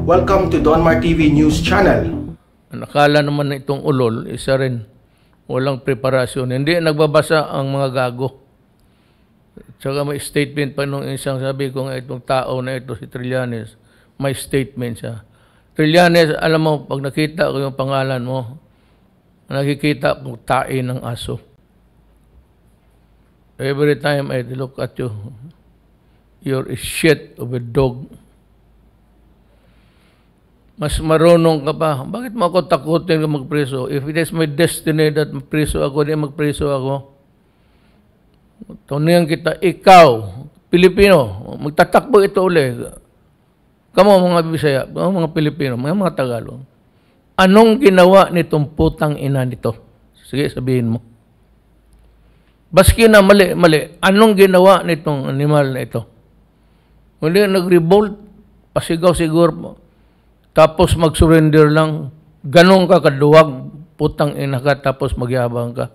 Welcome to Donmar TV News Channel. Nakala naman na itong ulol, isa rin, walang preparasyon. Hindi nagbabasa ang mga gago. Tsaka may statement pa nung isang sabi ko nga itong tao na ito, si Trillanes, may statement siya. Trillanes, alam mo, pag nakita ko yung pangalan mo, nakikita kong tae ng aso. Every time I look at you, you're a shit of a dog. Mas marunong ka pa. Bakit mo ako takutin ka magpreso? If it is my destiny that magpreso ako, di magpreso ako. Tunyan kita, ikaw, Pilipino, magtatakbo ito uli. Kamo mga Bisaya, mga Pilipino, mga Tagalog. Anong ginawa nitong putang ina nito? Sige, sabihin mo. Baski na mali. Anong ginawa nitong animal na ito? Hindi nag-revolt, pasigaw siguro. Tapos mag-surrender lang, ganun ka kaduwag, putang ina ka, tapos magyabang ka.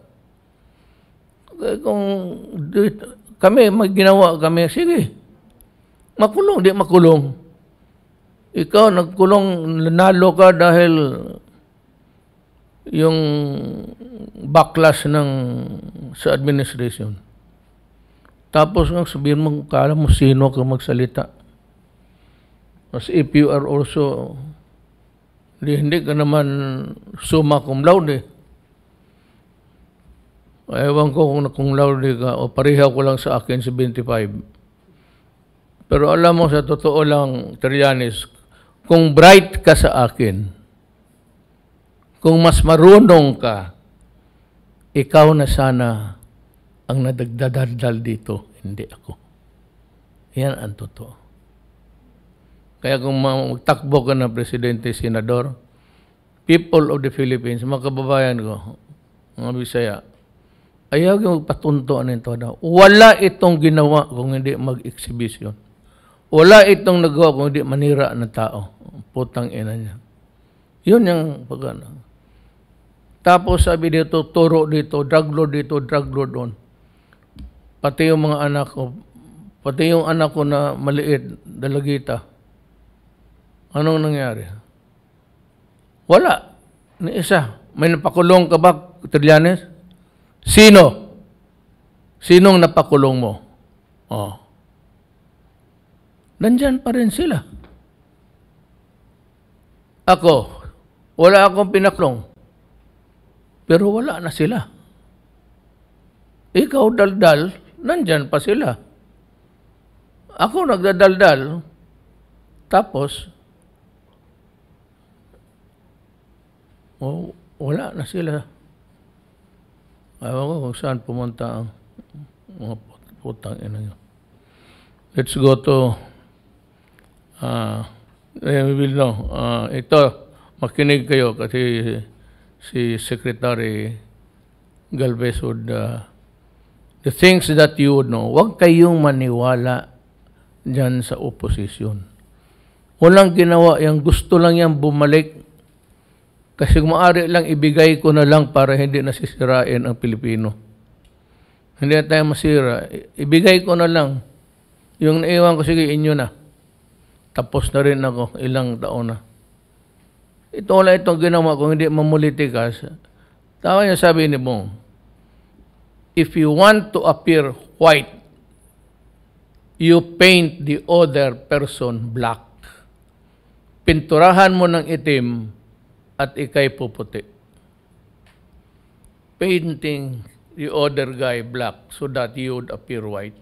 Kung kami, ginawa kami, sige, makulong, di makulong. Ikaw, nagkulong, nanalo ka dahil yung backlash sa administration. Tapos sabihin mo, kala mo sino ka magsalita. As if you are also, hindi ka naman summa cum laude. Ewan ko kung cum laude ka o pareha ko lang sa akin 75. Pero alam mo, sa totoo lang, Trillanes, kung bright ka sa akin, kung mas marunong ka, ikaw na sana ang nadagdadaldal dito, hindi ako. Yan ang totoo. Kaya kung magtakbo ka ng presidente, senador, people of the Philippines, mga kababayan ko, mga Bisaya, ayaw yung magpatunto nito na wala itong ginawa kung hindi mag-exhibition. Wala itong nagawa kung hindi manira ng tao. Putang ina niya. Yun yung pagana. Tapos sabi dito, turo dito, drug lord doon. Pati yung mga anak ko, pati yung anak ko na maliit, dalagita. Anong nangyari? Wala. Ni isa. May napakulong ka ba, Trillanes? Sino? Sinong napakulong mo? Oh. Nandyan pa rin sila. Ako, wala akong pinakulong. Pero wala na sila. Ikaw daldal, nandyan pa sila. Ako nagdadaldal, tapos, wala na sila. Ayaw ko kung saan pumunta ang mga putang ina nyo. Let's go to we will know. Ito, makinig kayo kasi si Secretary Galvez would the things that you would know. Huwag kayong maniwala dyan sa opposition. Walang ginawa. Yung gusto lang yan bumalik. Kasi maaari lang ibigay ko na lang para hindi nasisirain ang Pilipino. Hindi na tayo masira. Ibigay ko na lang. Yung naiwan ko, sige, inyo na. Tapos na rin ako, ilang taon na. Ito wala itong ginawa kung hindi mamulitikas. Tama niya sabi ni Bong, if you want to appear white, you paint the other person black. Pinturahan mo ng itim, at ikay puputi. Painting the other guy black so that you would appear white.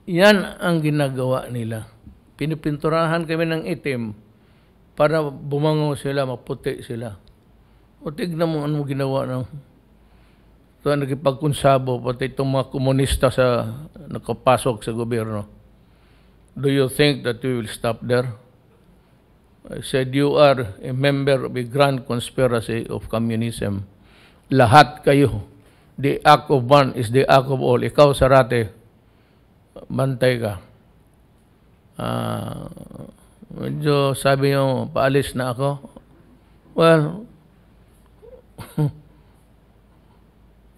Yan ang ginagawa nila. Pinipinturahan kami ng itim para bumango sila, maputi sila. O tignan mo ano ginawa ng ito nagipagkonsabo, pati itong mga komunista sa nakapasok sa gobyerno. Do you think that we will stop there? I said, you are a member of a grand conspiracy of communism. Lahat kayo. The act of one is the act of all. Ikaw, Sarate, bantay ka. Medyo sabi nyo, paalis na ako. Well,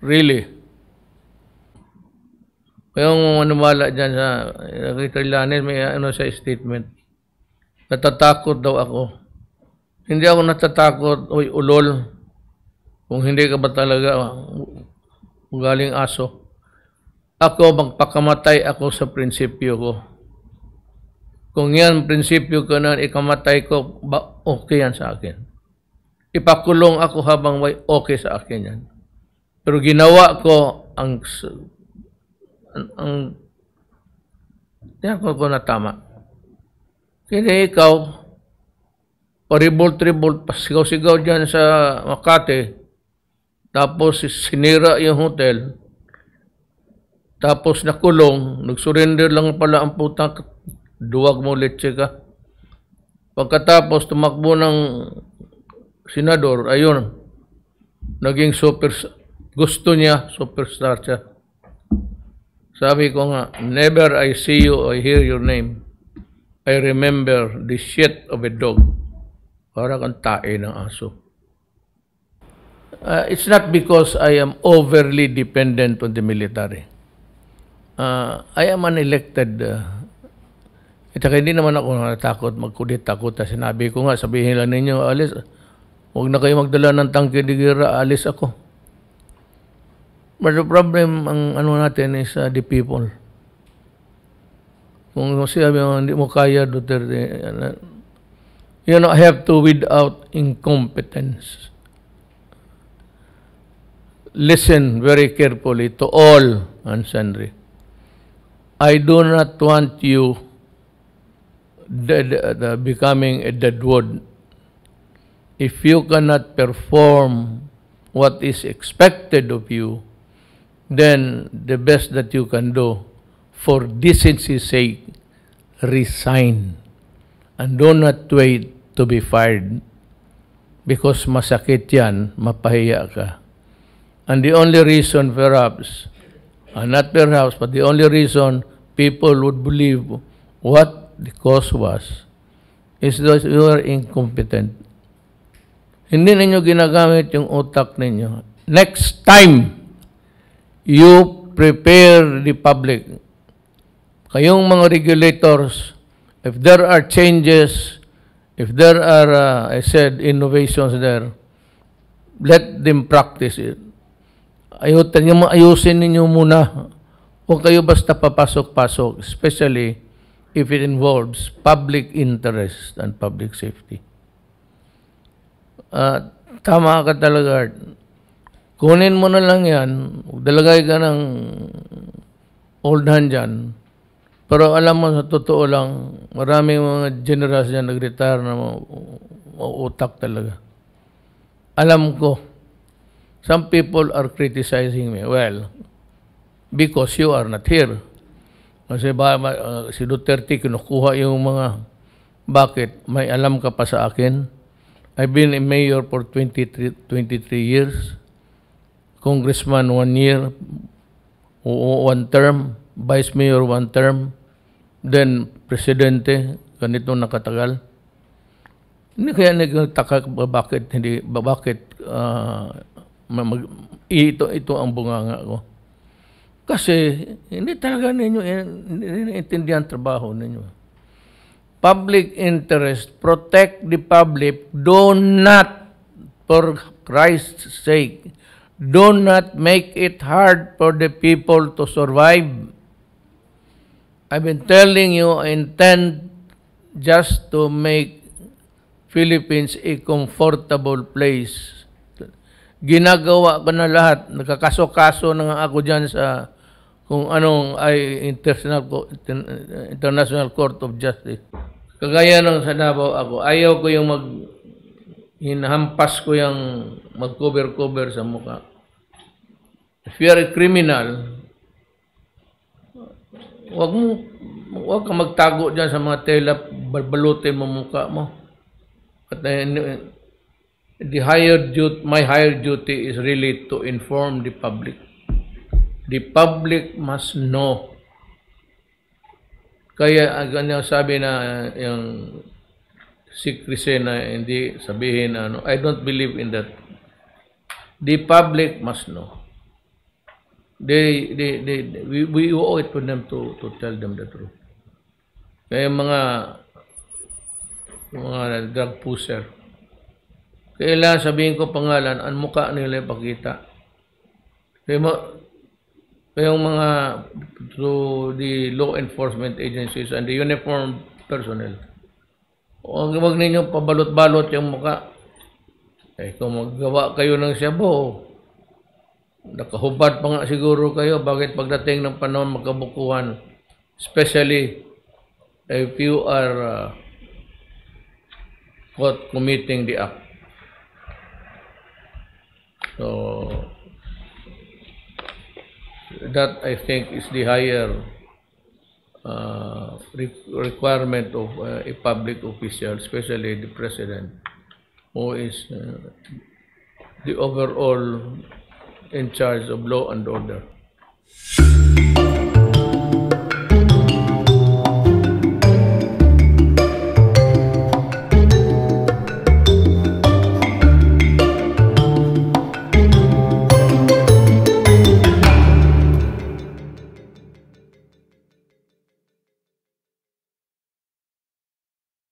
really. Kaya maniwala dyan sa Trillanes, may ano sa statement. natatakot daw ako. Hindi ako natatakot, oy ulol, kung hindi ka ba talaga galing aso. Ako, magpakamatay ako sa prinsipyo ko. Kung yan, prinsipyo ko na ikamatay ko, okay yan sa akin. Ipakulong ako habang may okay sa akin yan. Pero ginawa ko yan ko na tama. Kaya ikaw, paribol-tribol, pasigaw-sigaw dyan sa Makati, tapos sinira yung hotel, tapos nakulong, nag-surrender lang pala ang putang, duwag mo leche ka. Pagkatapos tumakbo ng senador, ayun, naging gusto niya, superstar siya. Sabi ko nga, never I see you or hear your name, I remember the shit of a dog. Para kang tae ng aso. It's not because I am overly dependent on the military. I am an elected. Hindi naman ako natakot, magkudit-takot. Sinabi ko nga, sabihin lang ninyo, alis, huwag na kayo magdala ng tangke de guerra, alis ako. But the problem, ang ano natin is the people. Kung sabi mo, hindi mo kaya, Duterte, you know, I have to weed out incompetence. Listen very carefully to all and sundry. I do not want you becoming a dead wood. If you cannot perform what is expected of you, then the best that you can do, for decency's sake, resign. And do not wait to be fired. Because masakit yan, mapahiya ka. And the only reason perhaps, not perhaps, but the only reason people would believe what the cause was, is that you are incompetent. Hindi ninyo ginagamit yung utak ninyo. Next time, you prepare the public. Kayong mga regulators, if there are changes, if there are, I said, innovations there, let them practice it. Ayusin ninyo muna. Huwag kayo basta papasok-pasok, especially if it involves public interest and public safety. Tama ka talaga. Kunin mo na lang yan. Dalagay ka ng old hand dyan. Pero alam mo, sa totoo lang, maraming mga generals dyan nag-retire na utak talaga. Alam ko, some people are criticizing me. Well, because you are not here. Kasi si Duterte kinukuha yung mga, bakit? May alam ka pa sa akin? I've been a mayor for 23 years. Congressman 1 year, 1 term. Vice Mayor 1 term. Then, Presidente, ganito nakatagal. Hindi kaya nagtaka bakit ito ang bunganga ko. Kasi hindi talaga ninyo intindihan trabaho ninyo. Public interest, protect the public, do not, for Christ's sake, do not make it hard for the people to survive. I've been telling you, I intend just to make Philippines a comfortable place. Ginagawa ko na lahat. Nagkakaso-kaso na nga ako dyan sa kung anong ay International Court of Justice. Kagaya ng sa Davao ako, ayaw ko yung hinahampas ko yung mag-cover-cover sa mukha. If you are a criminal, huwag ka magtago dyan sa mga tela, balbalutin mo mukha mo. At my higher duty is really to inform the public. The public must know. Kaya ganyan sabi na yung secrecy na hindi sabihin na I don't believe in that. The public must know. We owe it to them to tell them the truth. Kaya mga mga drug pusher. Kailangan sabihin ko pangalan, ang mukha nila ipakita. Kaya yung mga through the law enforcement agencies and the uniformed personnel, huwag ninyo pabalot-balot yung mukha. Kung maggawa kayo ng shabu, nakahubad pa nga siguro kayo, bakit pagdating ng panahon magkabukuhan, especially if you are caught committing the act. So, that I think is the higher requirement of a public official, especially the president, who is the overall in charge of law and order.